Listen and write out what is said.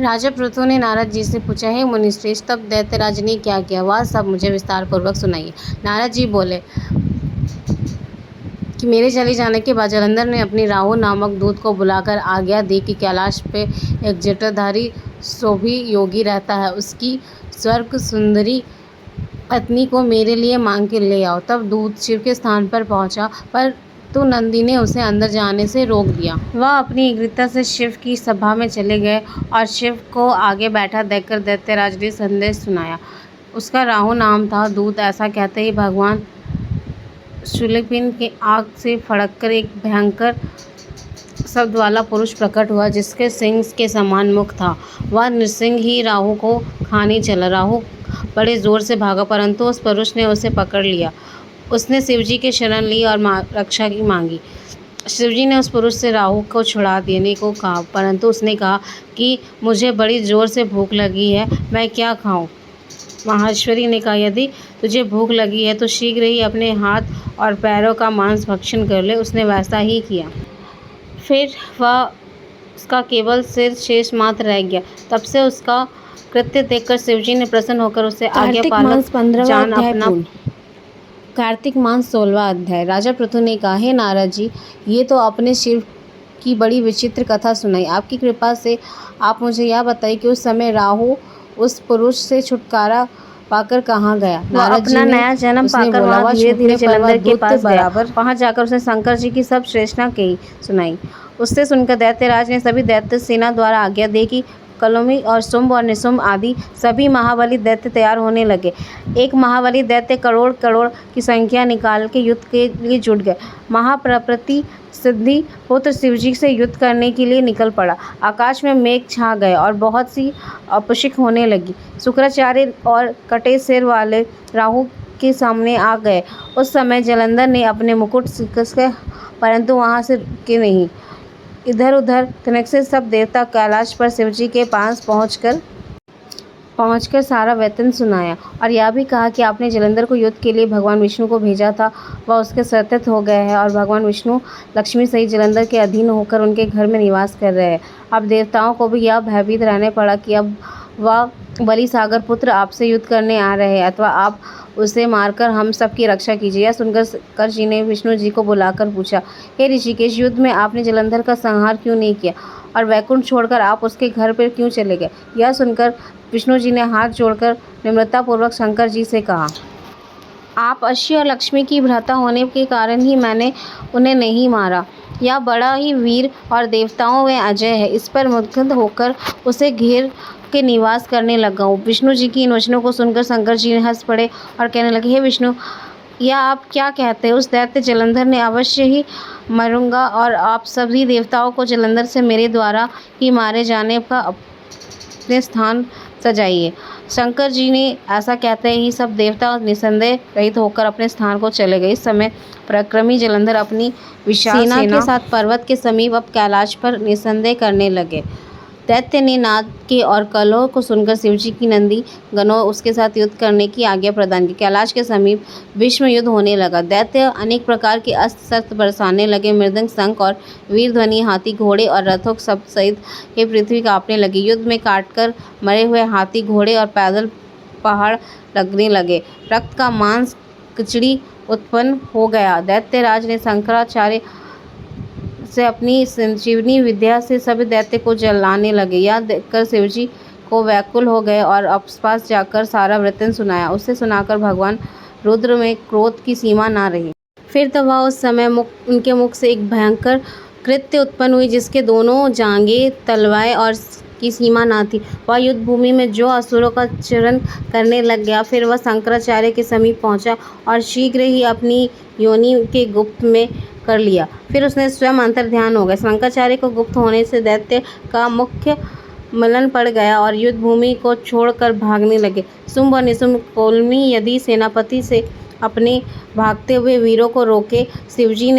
राजा पृथु ने नारद जी से पूछा, हे मुनिश्रेष्ठ, तब दैत्यराज ने क्या किया, वह सब मुझे विस्तार पूर्वक सुनाइए। नारद जी बोले कि मेरे चले जाने के बाद जलंधर ने अपनी राहु नामक दूत को बुलाकर आज्ञा दी कि कैलाश पे एक जटाधारी शोभी योगी रहता है, उसकी स्वर्ग सुंदरी पत्नी को मेरे लिए मांग के ले आओ। तब दूत शिव के स्थान पर पहुंचा, पर तो नंदी ने उसे अंदर जाने से रोक दिया। वह अपनी शीघ्रता से शिव की सभा में चले गए और शिव को आगे बैठा देखकर दैत्यराज ने संदेश सुनाया। उसका राहु नाम था। दूत ऐसा कहते ही भगवान शूलपिंड के आग से फड़ककर एक भयंकर शब्द वाला पुरुष प्रकट हुआ, जिसके सिंह के समान मुख था। वह नृसिंह ही राहु को खाने चला। राहु बड़े जोर से भागा, परंतु उस पुरुष ने उसे पकड़ लिया। उसने शिवजी की शरण ली और रक्षा की मांगी। शिवजी ने उस पुरुष से राहु को छुड़ा देने को कहा, परंतु उसने कहा कि मुझे बड़ी जोर से भूख लगी है, मैं क्या खाऊं। माहेश्वरी ने कहा, यदि तुझे भूख लगी है तो शीघ्र ही अपने हाथ और पैरों का मांस भक्षण कर ले। उसने वैसा ही किया। फिर उसका केवल सिर शेष मात्र रह गया। तब से उसका कृत्य देखकर शिवजी ने प्रसन्न होकर उसे आज्ञापालक जान अपना। कार्तिक मास 16वां अध्याय। राजा पृथु ने कहा, हे नारद जी, ये तो अपने शिव की बड़ी विचित्र कथा सुनाई। आपकी कृपा से आप मुझे यह बताइए कि उस समय राहु उस पुरुष से छुटकारा पाकर कहाँ गया। नारद जी ने नया जन्म पाकर वहाँ धीरे-धीरे जलंधर के पास बराबर वहाँ जाकर उसने शंकर जी की सब श्रेष्ठता कही सुनाई। उससे सुनकर दैत्यराज ने सभी दैत्य सेना द्वारा आज्ञा दी कि कलौमी और शुंभ और निशुंभ आदि सभी महाबली दैत्य तैयार होने लगे। एक महाबली दैत्य करोड़ करोड़ की संख्या निकाल के युद्ध के लिए जुट गए। महाप्रपति सिद्धि पुत्र शिवजी से युद्ध करने के लिए निकल पड़ा। आकाश में मेघ छा गए और बहुत सी अपशिक होने लगी। शुक्राचार्य और कटे सिर वाले राहु के सामने आ गए। उस समय जलंधर ने अपने मुकुट कसके, परंतु वहाँ से रुके नहीं। इधर उधर तिनक से सब देवता कैलाश पर शिवजी के पास पहुंचकर सारा वृत्तांत सुनाया और यह भी कहा कि आपने जलंधर को युद्ध के लिए भगवान विष्णु को भेजा था, वह उसके सत्यात हो गए हैं और भगवान विष्णु लक्ष्मी सहित जलंधर के अधीन होकर उनके घर में निवास कर रहे हैं। अब देवताओं को भी यह भयभीत रहने पड़ा कि अब वह बलि सागर पुत्र आपसे युद्ध करने आ रहे हैं, अथवा आप उसे मारकर हम सबकी रक्षा कीजिए। यह सुनकर शंकर जी ने विष्णु जी को बुलाकर पूछा, हे ऋषिकेश, युद्ध में आपने जलंधर का संहार क्यों नहीं किया और वैकुंठ छोड़कर आप उसके घर पर क्यों चले गए। यह सुनकर विष्णु जी ने हाथ जोड़कर निम्रतापूर्वक शंकर जी से कहा, आप अश्व और लक्ष्मी की भ्राता होने के कारण ही मैंने उन्हें नहीं मारा। यह बड़ा ही वीर और देवताओं में अजय है। इस पर मुग्ध होकर उसे घेर के निवास करने लगा हूँ। विष्णु जी की इन वचनों को सुनकर शंकर जी ने हंस पड़े और कहने लगे, हे विष्णु, यह आप क्या कहते हैं। उस दैत्य जलंधर ने अवश्य ही मरूंगा और आप सभी देवताओं को जलंधर से मेरे द्वारा ही मारे जाने का अपने स्थान सजाइए। शंकर जी ने ऐसा कहते ही सब देवता निसंदेह रहित होकर अपने स्थान को चले गए। इस समय पराक्रमी जलंधर अपनी विशाल सेना के साथ पर्वत के समीप अब कैलाश पर निसंदेह करने लगे। दैत्य ने नाद के और कलह को सुनकर शिवजी की नंदी गणों उसके साथ युद्ध करने की आज्ञा प्रदान की। कैलाश के समीप भीष्म युद्ध होने लगा। दैत्य अनेक प्रकार के अस्त्र शस्त्र बरसाने लगे। मृदंग, शंख और वीर ध्वनि, हाथी, घोड़े और रथों सब सहित ये पृथ्वी कांपने लगी। युद्ध में काटकर मरे हुए हाथी, घोड़े और पैदल पहाड़ लगने लगे। रक्त का मांस खिचड़ी उत्पन्न हो गया। दैत्यराज ने शंकराचार्य से अपनी संजीवनी विद्या से सभी दैत्य को जलाने लगे। यह देखकर शिवजी को व्याकुल हो गए और आसपास जाकर सारा वृत्तांत सुनाया। उसे सुनाकर भगवान रुद्र में क्रोध की सीमा ना रही। फिर तो वह उस समय उनके मुख से एक भयंकर कृत्य उत्पन्न हुई, जिसके दोनों जांघें, तलवाएं और की सीमा ना थी। वह युद्ध भूमि में जो असुरों का चरण करने लग गया। फिर वह शंकराचार्य के समीप पहुंचा और शीघ्र ही अपनी योनि के गुप्त में कर लिया। फिर उसने स्वयं अंतर ध्यान हो गया। शंकराचार्य को गुप्त होने से दैत्य का मुख्य मलन पड़ गया और युद्ध भूमि को छोड़कर भागने लगे। शुंभ और निशुंभ कोलमी यदि सेनापति से अपने भागते हुए वीरों को रोके। शिवजी ने